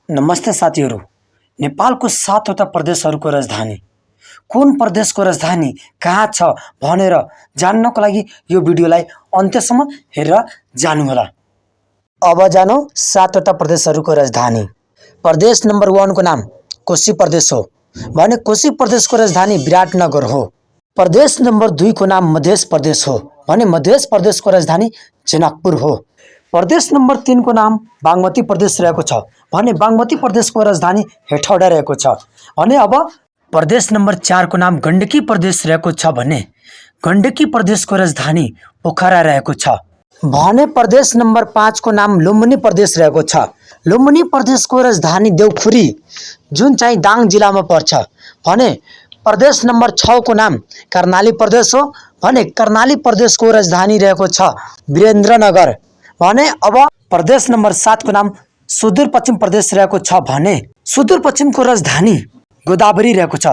नमस्ते साथीहरू। नेपालको 7वटा प्रदेशहरूको राजधानी कुन प्रदेशको राजधानी कहाँ छ भनेर जान्नको लागि यो भिडियोलाई अन्त्यसम्म हेरेर जानुहोला। अब जानौं 7वटा प्रदेशहरूको राजधानी। प्रदेश नम्बर 1 को नाम कोशी प्रदेश हो भने कोशी प्रदेशको राजधानी विराटनगर हो। प्रदेश नम्बर 2 को नाम मध्य प्रदेश हो भने मध्य प्रदेशको राजधानी जनकपुर हो। प्रदेश नम्बर 3 को नाम बागमती प्रदेश रहेको छ भने बागमती प्रदेशको राजधानी हेटौडा रहेको छ भने अब प्रदेश नम्बर 4 को नाम गण्डकी प्रदेश रहेको छ भने गण्डकी प्रदेशको राजधानी पोखरा रहेको छ भने प्रदेश नम्बर 5 को नाम लुम्बिनी प्रदेश रहेको छ। लुम्बिनी प्रदेशको राजधानी देउखुरी जुन चाहिँ दाङ जिल्लामा पर्छ भने प्रदेश नम्बर 6 को नाम कर्णाली प्रदेश हो भने कर्णाली प्रदेशको राजधानी रहेको छ वीरेन्द्रनगर भने अब प्रदेश नम्बर 7 को नाम सुदूरपश्चिम प्रदेश रहेको छ भने सुदूरपश्चिमको राजधानी गोदावरी रहेको छ।